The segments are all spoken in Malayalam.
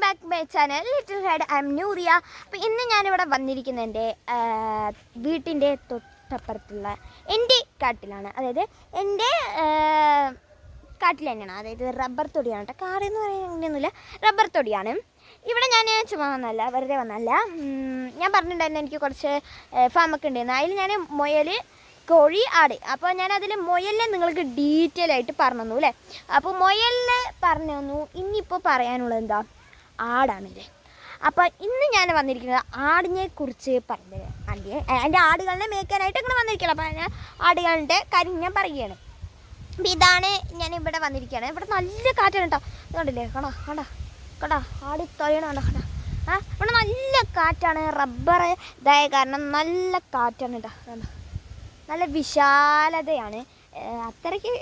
Back my channel little head. I'm Nooriya. അപ്പോൾ ഇന്ന് ഞാനിവിടെ വന്നിരിക്കുന്നത് എൻ്റെ വീട്ടിൻ്റെ തൊട്ടപ്പുറത്തുള്ള എൻ്റെ കാട്ടിലാണ്. അതായത് എൻ്റെ കാട്ടിൽ തന്നെയാണ്. അതായത് റബ്ബർ തൊടിയാണ് കേട്ടോ. കാടെന്ന് പറയാൻ അങ്ങനെയൊന്നുമില്ല, റബ്ബർ തൊടിയാണ്. ഇവിടെ ഞാൻ ചുമ്മാ വന്നല്ല, വെറുതെ വന്നല്ല. ഞാൻ പറഞ്ഞിട്ടുണ്ടായിരുന്നു എനിക്ക് കുറച്ച് ഫാമൊക്കെ ഉണ്ടായിരുന്നു. അതിൽ ഞാൻ മുയൽ, കോഴി, ആട്. അപ്പോൾ ഞാനതിൽ മുയലിനെ നിങ്ങൾക്ക് ഡീറ്റെയിൽ ആയിട്ട് പറഞ്ഞു തന്നു അല്ലേ. അപ്പോൾ മുയലിനെ പറഞ്ഞു തന്നു. ഇനിയിപ്പോൾ പറയാനുള്ളത് എന്താ, ആടാണല്ലേ. അപ്പോൾ ഇന്ന് ഞാൻ വന്നിരിക്കുന്നത് ആടിനെ കുറിച്ച് പറഞ്ഞു തരാം. എൻ്റെ ആടുകളെ മേയ്ക്കാനായിട്ട് ഇങ്ങനെ വന്നിരിക്കണം. അപ്പോൾ ഞാൻ ആടുകളുടെ കാര്യം ഞാൻ പറയുകയാണ്. അപ്പോൾ ഇതാണ് ഞാൻ ഇവിടെ വന്നിരിക്കുകയാണ്. ഇവിടെ നല്ല കാറ്റാണ് കേട്ടോ. ഇതുകൊണ്ടില്ലേ, കടാ കടാ കടാ ആട് തൊഴണം കണ്ടാ കടാ. ഇവിടെ നല്ല കാറ്റാണ്. റബ്ബർ ഇതായ കാരണം നല്ല കാറ്റാണ് കേട്ടോ. കണ്ടോ, നല്ല വിശാലതയാണ്. അത്രയ്ക്ക്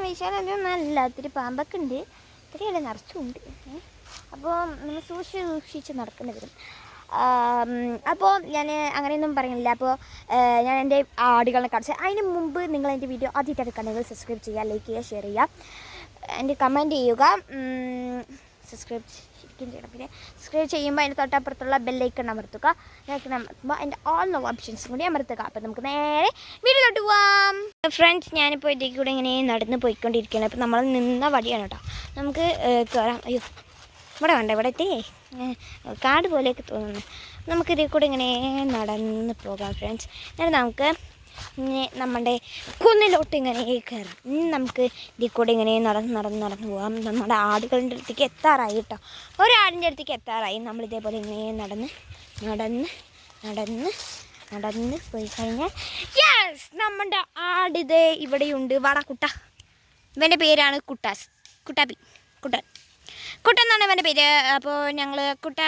വിശാലതയൊന്നുമല്ല, ഒത്തിരി പാമ്പൊക്കെ ഉണ്ട്, ഇത്രയല്ല നിറച്ചുണ്ട്. അപ്പോൾ നമ്മൾ സൂക്ഷിച്ച് നടക്കേണ്ടി വരും. അപ്പോൾ ഞാൻ അങ്ങനെയൊന്നും പറയുന്നില്ല. അപ്പോൾ ഞാൻ എൻ്റെ ആടുകളെ കാണിച്ച് അതിന് മുമ്പ് നിങ്ങൾ എൻ്റെ വീഡിയോ ആദ്യമായിട്ട് കണ്ടെങ്കിൽ സബ്സ്ക്രൈബ് ചെയ്യുക, ലൈക്ക് ചെയ്യുക, ഷെയർ ചെയ്യുക, എൻ്റെ കമൻറ്റ് ചെയ്യുക, സബ്സ്ക്രൈബ് ചെയ്യണം. പിന്നെ സബ്സ്ക്രൈബ് ചെയ്യുമ്പോൾ അതിൻ്റെ തൊട്ടപ്പുറത്തുള്ള ബെല്ലൈക്കൺ അമർത്തുക. ബെല്ലൈക്കൺ അമർത്തുമ്പോൾ അതിൻ്റെ ഓൾ ഓപ്ഷൻസും കൂടി അമർത്തുക. അപ്പോൾ നമുക്ക് നേരെ വീട്ടിലോട്ട് പോവാം. ഫ്രണ്ട്സ്, ഞാനിപ്പോൾ ഇതിലേക്ക് കൂടെ ഇങ്ങനെ നടന്ന് പോയിക്കൊണ്ടിരിക്കുകയാണ്. അപ്പോൾ നമ്മൾ നിന്ന വഴിയാണ് കേട്ടോ. നമുക്ക് കയറാം. അയ്യോ, ഇവിടെ വേണ്ട, ഇവിടെ എത്തി കാട് പോലെയൊക്കെ തോന്നുന്നു. നമുക്ക് ഇതിൽ കൂടെ ഇങ്ങനെ നടന്ന് പോകാം ഫ്രണ്ട്സ്. എന്നിട്ട് നമുക്ക് നമ്മുടെ കുന്നിലോട്ട് ഇങ്ങനെ കയറാം. നമുക്ക് ഇതിൽ കൂടെ ഇങ്ങനെ നടന്ന് പോകാം. നമ്മുടെ ആടുകളുടെ അടുത്തേക്ക് എത്താറായി കേട്ടോ. ഒരാടിൻ്റെ അടുത്തേക്ക് എത്താറായി. നമ്മളിതേപോലെ ഇങ്ങനെ നടന്ന് പോയി കഴിഞ്ഞാൽ യെസ്, നമ്മുടെ ആടിതേ ഇവിടെയുണ്ട്. വാടാ കുട്ട. ഇവൻ്റെ പേരാണ് കുട്ടാപ്പി. കുട്ടൻ ഇവൻ്റെ പേര്. അപ്പോൾ ഞങ്ങൾ കുട്ട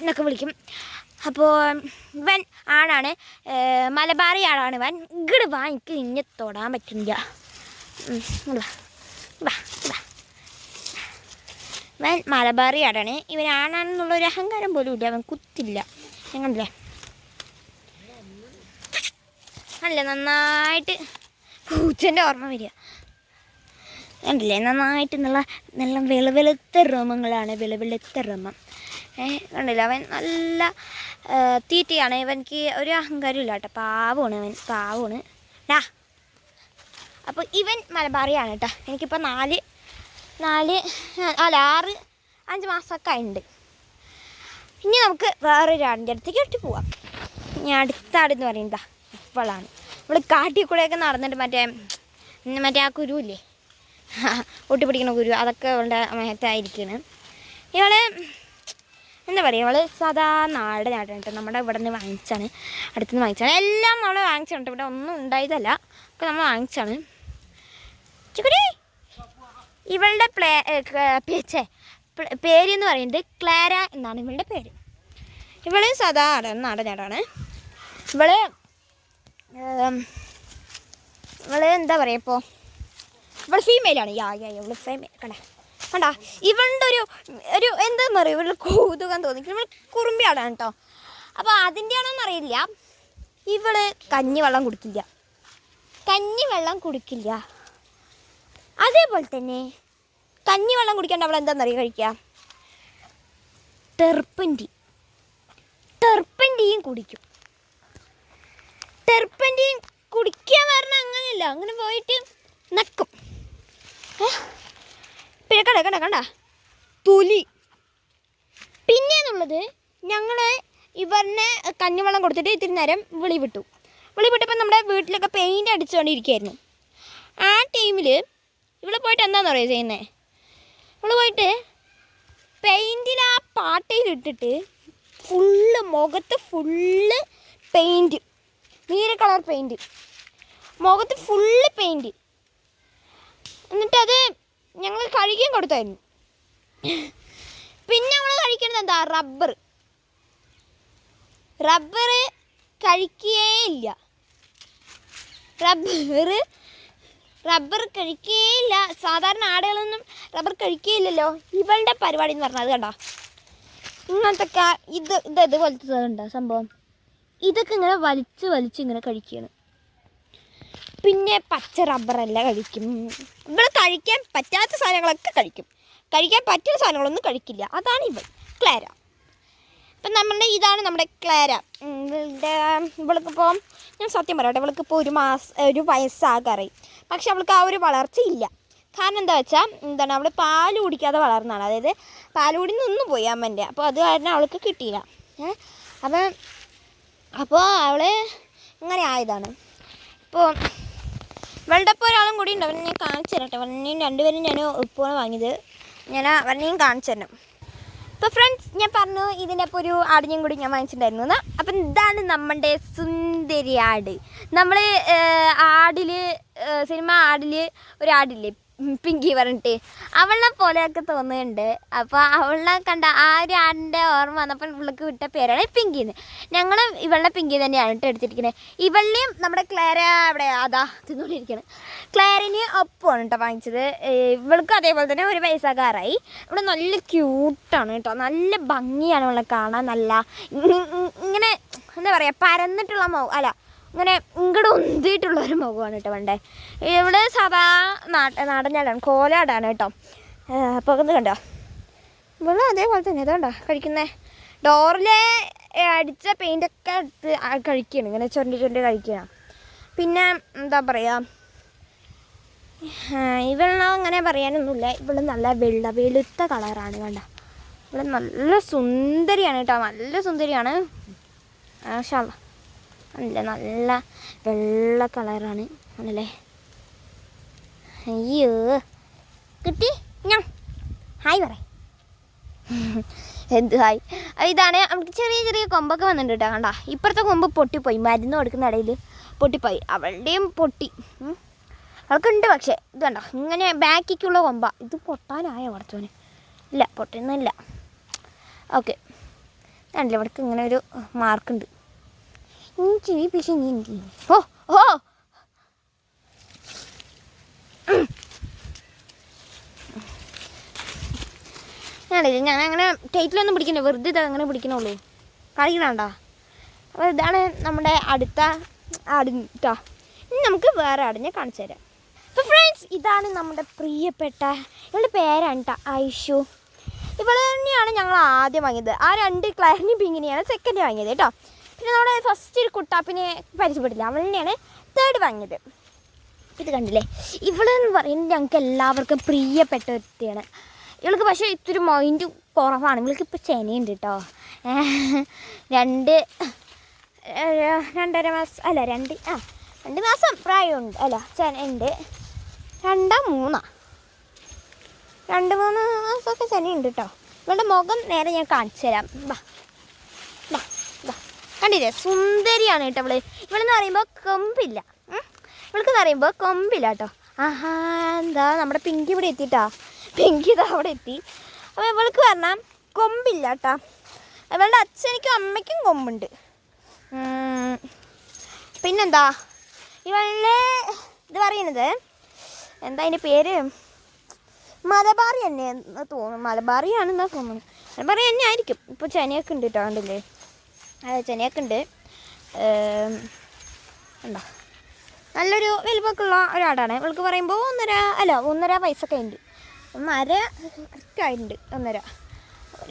എന്നൊക്കെ വിളിക്കും. അപ്പോൾ ഇവൻ ആടാണ്, മലബാറി ആടാണ് ഇവൻ. ഇങ്ങോട്ട് വാ, എനിക്ക് ഇന്നെ തൊടാൻ പറ്റില്ല. ഇവൻ മലബാറി ആടാണ്. ഇവൻ ആണാണെന്നുള്ളൊരു അഹങ്കാരം പോലും ഇല്ല. അവൻ കുത്തില്ല. ഞങ്ങളില്ലേ അല്ല, നന്നായിട്ട് പൂച്ചൻ്റെ ഓർമ്മ വരിക കണ്ടില്ലേ. നന്നായിട്ട് നല്ല വെളുത്ത രോമങ്ങളാണ്, വെളുത്ത രോമം. കണ്ടില്ല, അവൻ നല്ല തീറ്റയാണ്. ഇവനിക്ക് ഒരു അഹങ്കാരം ഇല്ല കേട്ടോ. പാവമാണ് അവൻ, പാവമാണ് ഡാ. അപ്പോൾ ഇവൻ മലബാറിയാണ് കേട്ടോ. എനിക്കിപ്പോൾ 5 മാസമൊക്കെ ഉണ്ട്. ഇനി നമുക്ക് വേറൊരു ആടിൻ്റെ അടുത്തേക്ക് ഇട്ട് പോവാം. ഇനി അടുത്ത ആടെന്ന് പറയുന്നതാ ഇവളാണ്. ഇവൾ കാട്ടിൽ കൂടെയൊക്കെ നടന്നിട്ട് മറ്റേ ആ കുരു ഇല്ലേ, ഒട്ടിപ്പിടിക്കുന്ന കുരു, അതൊക്കെ അവളുടെ മേത്തായിരിക്കണം. ഇവള് എന്താ പറയുക, ഇവള് സാധാ നാടാണ് കേട്ടോ. നമ്മുടെ ഇവിടെ നിന്ന് വാങ്ങിച്ചാണ്, അടുത്തുനിന്ന് വാങ്ങിച്ചാണ്. എല്ലാം നമ്മൾ വാങ്ങിച്ചാണ്. ഇവിടെ ഒന്നും ഉണ്ടായതല്ല, ഒക്കെ നമ്മൾ വാങ്ങിച്ചാണ്. ഇവളുടെ പേരെന്ന് പറയുന്നത് ക്ലാര എന്നാണ് ഇവളുടെ പേര്. ഇവള് സാധാ നാടനാടാണ്. ഇവള് എന്താ പറയുക, ഇപ്പോൾ ഇവൾ ഫീമെയിലാണ്. ഇവള് ഫീമെയിൽ കണ്ടാ. ഇവളുടെ ഒരു എന്താണെന്ന് പറയുക, ഇവളുടെ കൗതുകം തോന്നി. ഇവൾ കുറുമ്പിയാടാണ് കേട്ടോ. അപ്പോൾ അതിൻ്റെ ആണോന്ന് അറിയില്ല. ഇവള് കഞ്ഞിവെള്ളം കുടിക്കില്ല. അതേപോലെ തന്നെ കഞ്ഞിവെള്ളം കുടിക്കാണ്ട് അവൾ എന്താണെന്നറിയാം കഴിക്കുക, ടെർപ്പൻറ്റിയും കുടിക്കും. ടെർപ്പൻറ്റിയും കുടിക്കുക പറഞ്ഞാൽ അങ്ങനെയല്ല, അങ്ങനെ പോയിട്ട് നക്കും. പിന്നെ കണ്ട തൊലി. പിന്നെയെന്നുള്ളത്, ഞങ്ങൾ ഇവരിനെ കഞ്ഞിവെള്ളം കൊടുത്തിട്ട് ഇത്തിരി നേരം വിളിവിട്ടപ്പോൾ നമ്മുടെ വീട്ടിലൊക്കെ പെയിൻ്റ് അടിച്ചുകൊണ്ടിരിക്കുകയായിരുന്നു. ആ ടൈമിൽ ഇവിടെ പോയിട്ട് എന്താണെന്ന് പറയുക ചെയ്യുന്നത്, ഇവിടെ പോയിട്ട് പെയിൻറ്റിൽ ആ പാട്ടയിലിട്ടിട്ട് മുഖത്ത് ഫുള്ള് പെയിൻറ്റ്, നീല കളർ പെയിൻറ്റ്, മുഖത്ത് ഫുള്ള് പെയിൻറ്റ്. എന്നിട്ടത് ഞങ്ങൾ കഴിക്കാൻ കൊടുത്തായിരുന്നു. പിന്നെ നമ്മൾ കഴിക്കുന്നത് എന്താ, റബ്ബർ കഴിക്കുകയില്ല. സാധാരണ ആടുകളൊന്നും റബ്ബർ കഴിക്കുകയില്ലല്ലോ. ഇവളുടെ പരിപാടി എന്ന് പറഞ്ഞത് കണ്ടോ, ഇങ്ങനത്തെ ഇതുപോലത്തെ ഉണ്ടോ സംഭവം, ഇതൊക്കെ ഇങ്ങനെ വലിച്ച് ഇങ്ങനെ കഴിക്കുകയാണ്. പിന്നെ പച്ച റബ്ബറല്ല കഴിക്കും. ഇവിടെ കഴിക്കാൻ പറ്റാത്ത സാധനങ്ങളൊക്കെ കഴിക്കും, കഴിക്കാൻ പറ്റുന്ന സാധനങ്ങളൊന്നും കഴിക്കില്ല. അതാണ് ഇവൾ ക്ലാര. അപ്പം ഇതാണ് നമ്മുടെ ക്ലാര. ഇവൾക്കിപ്പോൾ ഞാൻ സത്യം പറയട്ടെ, ഇവൾക്കിപ്പോൾ ഒരു വയസ്സാകാറായി. പക്ഷെ അവൾക്ക് ആ ഒരു വളർച്ചയില്ല. കാരണം എന്താ വെച്ചാൽ അവൾ പാൽ കുടിക്കാതെ വളർന്നതാണ്. അതായത് പാൽ കുടി നിന്ന് പോയി അമ്മൻ്റെ. അപ്പോൾ അത് കാരണം അവൾക്ക് കിട്ടിയില്ല. അപ്പോൾ അവൾ ഇങ്ങനെ ആയതാണ്. ഇപ്പോൾ ഇവളുടെ ഇപ്പോൾ ഒരാളും കൂടി ഉണ്ട്. അവനെ ഞാൻ കാണിച്ചു തരട്ടെ. അവനെയും രണ്ടുപേരും ഞാൻ ഇപ്പോൾ വാങ്ങിയത്. ഞാൻ അവനെയും കാണിച്ചു തരണം. അപ്പോൾ ഫ്രണ്ട്സ്, ഞാൻ പറഞ്ഞു ഇതിൻ്റെ ഇപ്പോൾ ഒരു ആടിനെയും കൂടി ഞാൻ വാങ്ങിച്ചിട്ടുണ്ടായിരുന്നു എന്ന്. അപ്പം ഇതാണ് നമ്മുടെ സുന്ദരി ആട്. നമ്മൾ സിനിമ ആടിൽ ഒരാടില്ലേ, പിങ്കി പറഞ്ഞിട്ട്, അവളെ പോലെയൊക്കെ തോന്നുന്നുണ്ട്. അപ്പോൾ അവളെ കണ്ട ആ ഒരു ആടിൻ്റെ ഓർമ്മ വന്നപ്പോൾ ഇവൾക്ക് വിട്ട പേരാണ് പിങ്കിന്ന്. ഞങ്ങൾ ഇവളുടെ പിങ്കി തന്നെയാണ് എടുത്തിരിക്കുന്നത്. ഇവളെയും നമ്മുടെ ക്ലാര അവിടെ അതാ തിന്നുകൊണ്ടിരിക്കുകയാണ്. ക്ലാരിന് ഒപ്പമാണ് വാങ്ങിച്ചത്. ഇവൾക്ക് അതേപോലെ തന്നെ ഒരു വയസ്സാകാറായി. ഇവിടെ നല്ല ക്യൂട്ടാണ് കേട്ടോ, നല്ല ഭംഗിയാണ് ഇവളെ കാണാൻ. നല്ല ഇങ്ങനെ എന്താ പറയുക, പരന്നിട്ടുള്ള അല്ല ഇങ്ങനെ ഇങ്ങോട്ട് ഒന്തിയിട്ടുള്ളൊരു മുഖമാണ് കേട്ടോ വേണ്ടേ. ഇവിടെ സാധാ നാടനാടാണ്, കോലാടാണ് കേട്ടോ. അപ്പോൾ ഇത് കണ്ടോ, ഇവിടെ അതേപോലെ തന്നെ ഇതുണ്ടോ കഴിക്കുന്നത്. ഡോറിലെ അടിച്ച പെയിൻ്റൊക്കെ എടുത്ത് കഴിക്കുകയാണ്, ഇങ്ങനെ ചുരണ്ടി കഴിക്കുകയാണ്. പിന്നെ എന്താ പറയുക, ഇവളെ അങ്ങനെ പറയാനൊന്നുമില്ല. ഇവള് നല്ല വെളുത്ത കളറാണ് കണ്ട. ഇവള് നല്ല സുന്ദരിയാണ് കേട്ടോ, നല്ല സുന്ദരിയാണ്. മാഷാ നല്ല വെള്ള കളറാണ് ആണല്ലേ. അയ്യോ കിട്ടി. ഞാൻ ഹായ് പറ. എന്ത് ഹായ്. ഇതാണ് നമുക്ക് ചെറിയ ചെറിയ കൊമ്പൊക്കെ വന്നിട്ടുണ്ട് കേട്ടോ. കണ്ട ഇപ്പുറത്തെ കൊമ്പ് പൊട്ടിപ്പോയി, മരുന്ന് കൊടുക്കുന്ന ഇടയിൽ പൊട്ടിപ്പോയി. അവളുടെയും പൊട്ടി. അവൾക്കുണ്ട് പക്ഷേ ഇത് കണ്ടോ ഇങ്ങനെ ബാക്കിക്കുള്ള കൊമ്പ. ഇത് പൊട്ടാനായോ കുറച്ചോന്? ഇല്ല, പൊട്ടുന്നില്ല. ഓക്കെ, കണ്ടില്ല ഇവിടേക്ക് ഇങ്ങനെ ഒരു മാർക്കുണ്ട്. പക്ഷേ ഓ ഓ ഞാൻ അങ്ങനെ ടൈറ്റിലൊന്നും പിടിക്കണ്ടേ, വെറുതെ ഇത് അങ്ങനെ പിടിക്കണുള്ളൂ, കളിക്കണണ്ട. അപ്പോൾ ഇതാണ് നമ്മുടെ അടുത്ത ആടിട്ടാ. ഇനി നമുക്ക് വേറെ ആടിനെ കാണിച്ചു തരാം. അപ്പോൾ ഫ്രണ്ട്സ്, ഇതാണ് നമ്മുടെ പ്രിയപ്പെട്ട, ഇവളുടെ പേരാണ് കേട്ടോ ഐഷു. ഇവളെ തന്നെയാണ് ഞങ്ങൾ ആദ്യം വാങ്ങിയത്. ആ 2 ക്ലാരിനും പിങ്കിനെയാണ് സെക്കൻഡ് വാങ്ങിയത് കേട്ടോ. പിന്നെ നമ്മുടെ ഫസ്റ്റ് ഒരു കുട്ടാപ്പിനെ പരിചയപ്പെട്ടില്ല, അവൾ തന്നെയാണ് തേർഡ് വാങ്ങിയത്. ഇത് കണ്ടില്ലേ, ഇവളെന്ന് പറയുന്നത് ഞങ്ങൾക്ക് എല്ലാവർക്കും പ്രിയപ്പെട്ട വ്യക്തിയാണ്. ഇവൾക്ക് പക്ഷേ ഇത്തിരി മൈൻഡ് കുറവാണ്. ഇവൾക്കിപ്പോൾ ചെനയുണ്ട് കേട്ടോ. 2.5 മാസം അല്ല 2 മാസം പ്രായമുണ്ട്. അല്ല ചെനയുണ്ട്. 2-3 മാസമൊക്കെ ചെനയുണ്ട് കേട്ടോ. ഇവളുടെ മുഖം നേരെ ഞാൻ കാണിച്ചു തരാം. കണ്ടില്ലേ, സുന്ദരിയാണ് കേട്ടോ ഇവള്. ഇവളെന്ന് പറയുമ്പോൾ കൊമ്പില്ല. ഇവൾക്കെന്ന് പറയുമ്പോൾ കൊമ്പില്ല കേട്ടോ. ആഹാ, എന്താ നമ്മുടെ പിങ്കി ഇവിടെ എത്തിയിട്ടാ. പിങ്കി ഇതാ അവിടെ എത്തി. അപ്പോൾ ഇവൾക്ക് പറഞ്ഞാൽ കൊമ്പില്ല കേട്ടോ. ഇവളുടെ അച്ഛനിക്കും അമ്മയ്ക്കും കൊമ്പുണ്ട്. പിന്നെന്താ ഇവളുടെ ഇത് പറയുന്നത് എന്താ അതിൻ്റെ പേര്, മലബാറി തന്നെ തോന്നുന്നു. മലബാറിയാണെന്നാ തോന്നുന്നു. മലബാറി തന്നെ ആയിരിക്കും. ഇപ്പോൾ ചെനയൊക്കെ ഉണ്ട് കേട്ടോ, കണ്ടില്ലേ, ചെനയൊക്കെ ഉണ്ട്. ഉണ്ടോ, നല്ലൊരു വലിപ്പമൊക്കെയുള്ള ഒരാടാണ്. ഇവൾക്ക് പറയുമ്പോൾ 1.5 വയസ്സൊക്കെ ഉണ്ട്. 1.5 കൃത്യമായിട്ടുണ്ട്. 1.5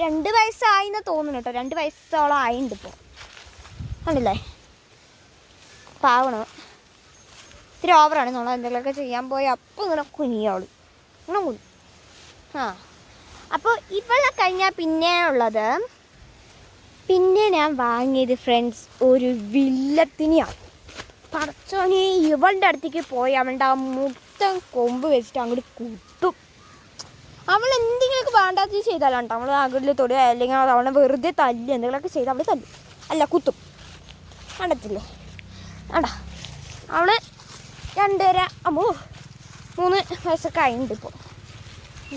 2 വയസ്സായിന്ന് തോന്നുന്നു കേട്ടോ. 2 വയസ്സോളം ആയിട്ടുണ്ട് ഇപ്പോൾ. കണ്ടില്ലേ, പാവണം. ഇത്തിരി ഓവറാണ്. നമ്മൾ എന്തെങ്കിലുമൊക്കെ ചെയ്യാൻ പോയി അപ്പോൾ ഇങ്ങനെ കുനിയോളൂ, ഇങ്ങനെ കുനി. അപ്പോൾ ഇവളെ കഴിഞ്ഞാൽ പിന്നെ ഞാൻ വാങ്ങിയത് ഫ്രണ്ട്സ് ഒരു വില്ലത്തിനെയാണ്. പടച്ചോനെ, ഇവളുടെ അടുത്തേക്ക് പോയി അവളുടെ ആ മുട്ടൻ കൊമ്പ് വെച്ചിട്ട് അങ്ങോട്ട് കുത്തും. അവൾ എന്തെങ്കിലുമൊക്കെ വേണ്ടാത്ത ചെയ്താലാണ് കേട്ടോ. അവൾ അകലിൽ തൊടുക അല്ലെങ്കിൽ അവളെ വെറുതെ തല്ലി എന്തെങ്കിലുമൊക്കെ ചെയ്ത് അവൾ തല്ലും, അല്ല കുത്തും. കണ്ടത്തില്ലേ, ആടാ അവൾ 3 വയസ്സൊക്കെ ആയിട്ടുണ്ട് ഇപ്പോൾ.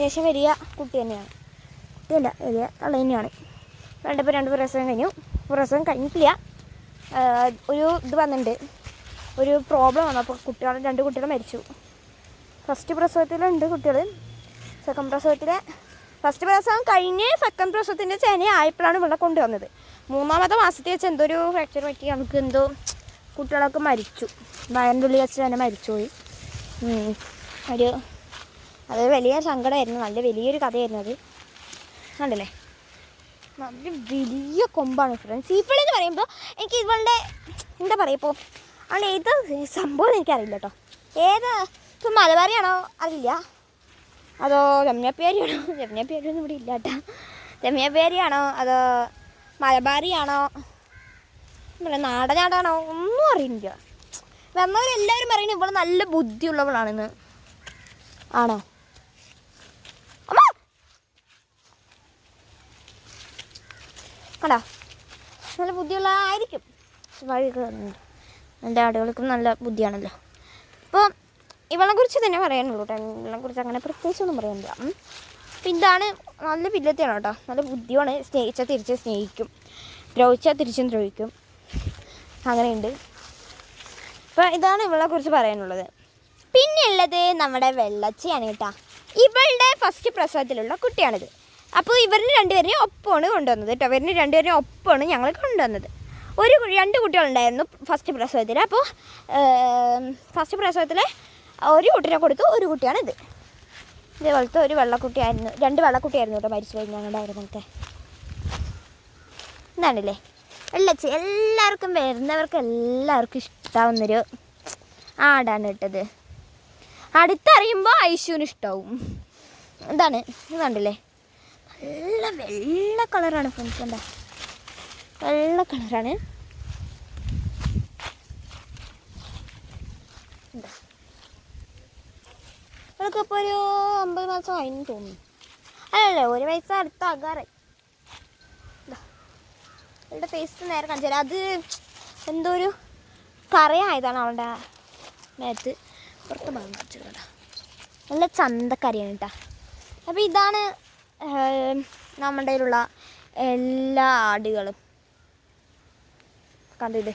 ദേശം വലിയ കുട്ടി തന്നെയാണ്. കുട്ടിയല്ല, വലിയ തള്ള തന്നെയാണ്. 2 പ്രസവം കഴിഞ്ഞു. പ്രസവം കഴിഞ്ഞിട്ടില്ല, ഒരു ഇത് വന്നിട്ടുണ്ട്, ഒരു പ്രോബ്ലം വന്നപ്പോൾ 2 കുട്ടികൾ മരിച്ചു. ഫസ്റ്റ് പ്രസവത്തിലുണ്ട് കുട്ടികൾ. ഫസ്റ്റ് പ്രസവം കഴിഞ്ഞ് സെക്കൻഡ് പ്രസവത്തിൻ്റെ ചെന ആയപ്പോഴാണ് ഇവിടെ കൊണ്ടുവന്നത്. 3-ാമത്തെ മാസത്തിൽ വെച്ച് എന്തോ ഒരു ഫ്രാക്ചർ പറ്റി നമുക്ക് എന്തോ കുട്ടികളൊക്കെ മരിച്ചു. വയറിൻ്റെ ഉള്ളിൽ വെച്ച് തന്നെ മരിച്ചുപോയി. അത് വലിയ സങ്കടമായിരുന്നു. നല്ല വലിയൊരു കഥയായിരുന്നു അത്. കണ്ടില്ലേ, നല്ല വലിയ കൊമ്പാണ് ഫ്രണ്ട്സ്. ഇവളെന്ന് പറയുമ്പോൾ എനിക്ക് ഇവളുടെ എന്താ പറയുക, ഇപ്പോൾ അവളുടെ ഏത് സംഭവം എനിക്കറിയില്ല കേട്ടോ. ഏത് ഇപ്പോൾ മലബാറിയാണോ അറിയില്ല, അതോ രമ്യാപ്പേരിയാണോ? രമ്യാപ്പേരിയൊന്നും ഇവിടെ ഇല്ല കേട്ടോ. രമ്യാപ്പേരിയാണോ അതോ മലബാറിയാണോ നാടനാടാണോ ഒന്നും അറിയില്ല. വന്നവരെല്ലാവരും പറയുന്നത് ഇവള് നല്ല ബുദ്ധിയുള്ളവളാണെന്ന്. ആണോ? കണ്ടോ, നല്ല ബുദ്ധിയുള്ള ആയിരിക്കും. വഴി കയറുന്നുണ്ട്. എൻ്റെ ആടുകൾക്കും നല്ല ബുദ്ധിയാണല്ലോ. അപ്പോൾ ഇവളെക്കുറിച്ച് തന്നെ പറയാനുള്ളൂ കേട്ടോ. ഇവളെക്കുറിച്ച് അങ്ങനെ പ്രത്യേകിച്ചൊന്നും പറയാനില്ല. അപ്പം ഇതാണ് നല്ല പില്ലത്തെയാണ് കേട്ടോ. നല്ല ബുദ്ധിയാണ്. സ്നേഹിച്ചാൽ തിരിച്ച് സ്നേഹിക്കും, ദ്രോഹിച്ചാൽ തിരിച്ചും ദ്രോഹിക്കും. അങ്ങനെയുണ്ട്. അപ്പോൾ ഇതാണ് ഇവളെക്കുറിച്ച് പറയാനുള്ളത്. പിന്നെ ഉള്ളത് നമ്മുടെ വെള്ളച്ചിയാണ് കേട്ടോ. ഇവളുടെ ഫസ്റ്റ് പ്രസവത്തിലുള്ള കുട്ടിയാണിത്. അപ്പോൾ ഇവരിന് രണ്ടുപേരെയും ഒപ്പമാണ് കൊണ്ടുവന്നത് കേട്ടോ. ഇവരിന് രണ്ടുപേരെയും ഒപ്പമാണ് ഞങ്ങൾ കൊണ്ടുവന്നത്. രണ്ട് കുട്ടികളുണ്ടായിരുന്നു ഫസ്റ്റ് പ്രസവത്തിൽ. അപ്പോൾ ഫസ്റ്റ് പ്രസവത്തിൽ ഒരു കുട്ടീനെ കൊടുത്തു. ഒരു കുട്ടിയാണിത്. ഇതേപോലത്തെ ഒരു വെള്ളക്കുട്ടിയായിരുന്നു. 2 വെള്ളക്കുട്ടിയായിരുന്നു കേട്ടോ മരിച്ചു പോയി ഞങ്ങളുണ്ടായിരുന്നൊക്കെ. എന്താണല്ലേ വെള്ളച്ചി. എല്ലാവർക്കും വരുന്നവർക്ക് എല്ലാവർക്കും ഇഷ്ടാവുന്നൊരു ആടാണ് കേട്ടത്. അടുത്തറിയുമ്പോൾ ഐശുവിന് ഇഷ്ടമാവും. എന്താണ് ഇതുണ്ടല്ലേ, നല്ല വെള്ള കളറാണ് ഫ്രണ്ട്സ്. എന്താ വെള്ള കളറാണ്. എന്താ അവൾക്കിപ്പോൾ ഒരു 50 മാസം ആയിന്ന് തോന്നുന്നു. അല്ലല്ലേ, 1 വയസ്സ് അടുത്താകാറായി. അവളുടെ ഫേസ് നേരെ കാണിച്ചു തരാം. അത് എന്തോ ഒരു കറയായതാണ് അവളുടെ മേത്ത്. പുറത്ത് ഭാഗം കാണിച്ചു കേട്ടോ. നല്ല ചന്തക്കറിയാണ് കേട്ടോ. അപ്പോൾ ഇതാണ് നമ്മുടെ കയ്യിലുള്ള എല്ലാ ആടുകളും. കണ്ടില്ലേ,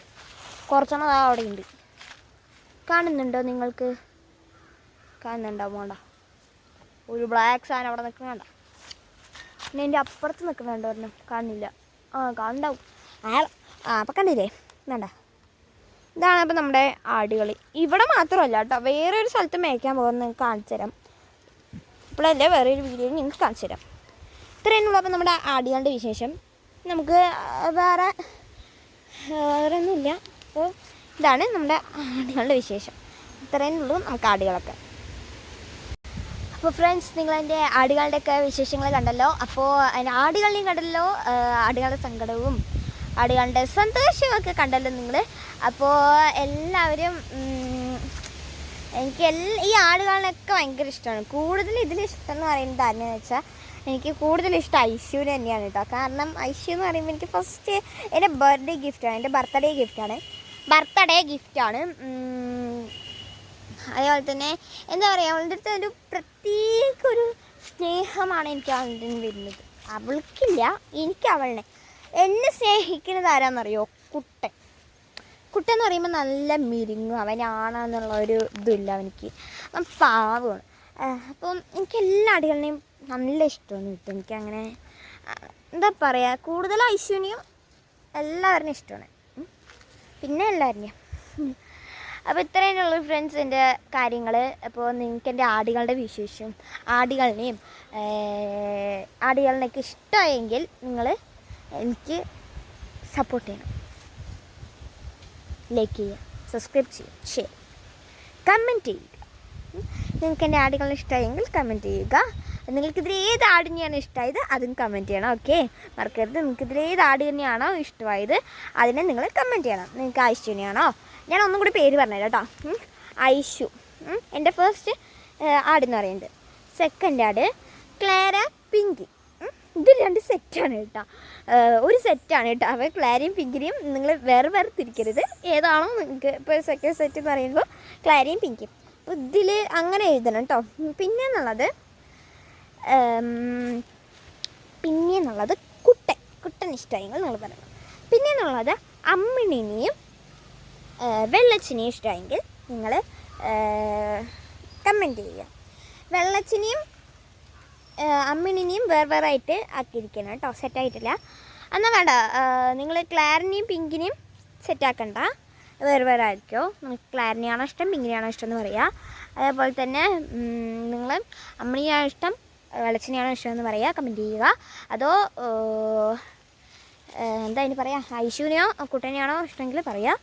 കുറച്ചെണ്ണം അവിടെ ഉണ്ട്. കാണുന്നുണ്ടോ നിങ്ങൾക്ക്? കാണുന്നുണ്ടാവും. വേണ്ട, ഒരു ബ്ലാക്ക് സാധനം അവിടെ നിൽക്കുന്നുണ്ട. പിന്നെ എൻ്റെ അപ്പുറത്ത് നിൽക്കുന്നുണ്ടോ ഒരെണ്ണം? കാണില്ല. കാണുണ്ടാവും. അപ്പം കണ്ടില്ലേ, വേണ്ട. ഇതാണ് അപ്പം നമ്മുടെ ആടുകൾ. ഇവിടെ മാത്രമല്ല കേട്ടോ, വേറൊരു സ്ഥലത്ത് മേയ്ക്കാൻ പോകുന്നത് നിങ്ങൾക്ക് കാണിച്ചു തരാം. ഇപ്പോഴല്ലേ വേറൊരു വീഡിയോയിൽ നിങ്ങൾക്ക് കാണിച്ചു തരാം. ഇത്രയും അപ്പം നമ്മുടെ ആടുകളുടെ വിശേഷം. നമുക്ക് വേറെ ഒന്നുമില്ല. അപ്പോൾ ഇതാണ് നമ്മുടെ ആടുകളുടെ വിശേഷം. ഇത്രയും ഉള്ളൂ നമുക്ക് ആടുകളൊക്കെ. അപ്പോൾ ഫ്രണ്ട്സ്, നിങ്ങളെൻ്റെ ആടുകളുടെയൊക്കെ വിശേഷങ്ങൾ കണ്ടല്ലോ. അപ്പോൾ അതിൻ്റെ ആടുകളെയും കണ്ടല്ലോ, ആടുകളുടെ സങ്കടവും ആടുകളുടെ സന്തോഷമൊക്കെ കണ്ടല്ലോ നിങ്ങൾ. അപ്പോൾ എല്ലാവരും എനിക്ക് ഈ ആടുകളെയൊക്കെ ഭയങ്കര ഇഷ്ടമാണ്. കൂടുതൽ ഇതിലിഷ്ടം എന്ന് പറയുന്നത് ആരെന്ന് വെച്ചാൽ, എനിക്ക് കൂടുതൽ ഇഷ്ടം ഐശുവിനെ തന്നെയാണ് കേട്ടോ. കാരണം ഐശു എന്ന് പറയുമ്പോൾ എനിക്ക് ഫസ്റ്റ് എൻ്റെ ബർത്ത്ഡേ ഗിഫ്റ്റാണ്. എൻ്റെ ബർത്ത്ഡേ ഗിഫ്റ്റാണ്. അതേപോലെ തന്നെ എന്താ പറയുക, അവളുടെ അടുത്ത് ഒരു പ്രത്യേക ഒരു സ്നേഹമാണ് എനിക്ക് അവളുടെ വരുന്നത്. അവൾക്കില്ല, എനിക്ക് അവളെ. എന്നെ സ്നേഹിക്കുന്നത് ആരാന്നറിയോ? കുട്ടെന്ന് പറയുമ്പോൾ നല്ല മിരിങ്ങും, അവനാണെന്നുള്ള ഒരു ഇതില്ല അവനിക്ക്. പാവമാണ്. അപ്പം എനിക്ക് എല്ലാ ആടുകളെയും നല്ല ഇഷ്ടമാണ് കിട്ടും. എനിക്കങ്ങനെ എന്താ പറയുക, കൂടുതൽ ഐശ്വര്യവും എല്ലാവരുടെയും ഇഷ്ടമാണ്. പിന്നെ എല്ലാവരുടെയും. അപ്പോൾ ഇത്രയുള്ള ഫ്രണ്ട്സ് എൻ്റെ കാര്യങ്ങൾ. അപ്പോൾ നിങ്ങൾക്ക് എൻ്റെ ആടുകളുടെ വിശേഷം, ആടുകളിനെയൊക്കെ ഇഷ്ടമായെങ്കിൽ നിങ്ങൾ എനിക്ക് സപ്പോർട്ട് ചെയ്യണം. ലൈക്ക് ചെയ്യുക, സബ്സ്ക്രൈബ് ചെയ്യുക, ഷെയർ, കമൻറ്റ് ചെയ്യുക. നിങ്ങൾക്ക് എൻ്റെ ആടുകൾ ഇഷ്ടമായെങ്കിൽ കമൻറ്റ് ചെയ്യുക. നിങ്ങൾക്കിതിൽ ഏത് ആടിനെയാണ് ഇഷ്ടമായത് അതും കമൻറ്റ് ചെയ്യണം. ഓക്കെ, മറക്കരുത്. നിങ്ങൾക്കിതിൽ ഏത് ആട് തന്നെയാണോ ഇഷ്ടമായത് അതിനെ നിങ്ങൾ കമൻറ്റ് ചെയ്യണം. നിങ്ങൾക്ക് ഐശുവിനെയാണോ? ഞാൻ ഒന്നും കൂടി പേര് പറഞ്ഞുതരാം കേട്ടോ. ഐശു എൻ്റെ ഫസ്റ്റ് ആടെന്ന് പറയുന്നത്. സെക്കൻഡ് ആട് ക്ലാര, പിങ്കി. ഇത് 2 സെറ്റാണ് കേട്ടോ. ഒരു സെറ്റാണ് കേട്ടോ. അവ ക്ലാരയും പിങ്കിനെയും നിങ്ങൾ വേറെ തിരിക്കരുത്. ഏതാണോ നിങ്ങൾക്ക് ഇപ്പോൾ സെക്കൻഡ് സെറ്റ് എന്ന് പറയുമ്പോൾ ക്ലാരയും പിങ്കിയും. അപ്പോൾ ഇതിൽ അങ്ങനെ എഴുതണം കേട്ടോ. പിന്നെയെന്നുള്ളത് കുട്ടൻ ഇഷ്ടമായെങ്കിൽ നിങ്ങൾ പറയണം. പിന്നെയെന്നുള്ളത് അമ്മിണിനെയും വെള്ളച്ചിനെയും ഇഷ്ടമായെങ്കിൽ നിങ്ങൾ കമൻറ്റ് ചെയ്യുക. വെള്ളച്ചിനെയും അമ്മിണിനെയും വേറെ ആയിട്ട് ആക്കിയിരിക്കണം കേട്ടോ. സെറ്റായിട്ടില്ല എന്നാൽ വേണ്ട. നിങ്ങൾ ക്ലാരിനെയും പിങ്കിനെയും സെറ്റാക്കണ്ട, വേറെ ആയിരിക്കുമോ. നിങ്ങൾക്ക് ക്ലാരിനെയാണോ ഇഷ്ടം, പിങ്കിനെയാണോ ഇഷ്ടം എന്ന് പറയുക. അതേപോലെ തന്നെ നിങ്ങൾ അമ്മിണിയാണോ ഇഷ്ടം, വെളിച്ചെണ്ണയാണോ ഇഷ്ടമെന്ന് പറയുക, കമൻറ്റ് ചെയ്യുക. അതോ എന്താ ഇനി പറയുക, ഐശുവിനെയോ കുട്ടനെയാണോ ഇഷ്ടമെങ്കിൽ പറയുക.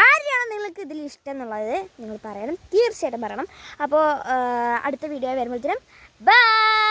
ആരെയാണോ നിങ്ങൾക്ക് ഇതിൽ ഇഷ്ടം എന്നുള്ളത് നിങ്ങൾ പറയണം, തീർച്ചയായിട്ടും പറയണം. അപ്പോൾ അടുത്ത വീഡിയോ വരുമ്പോഴത്തേനും ബൈ.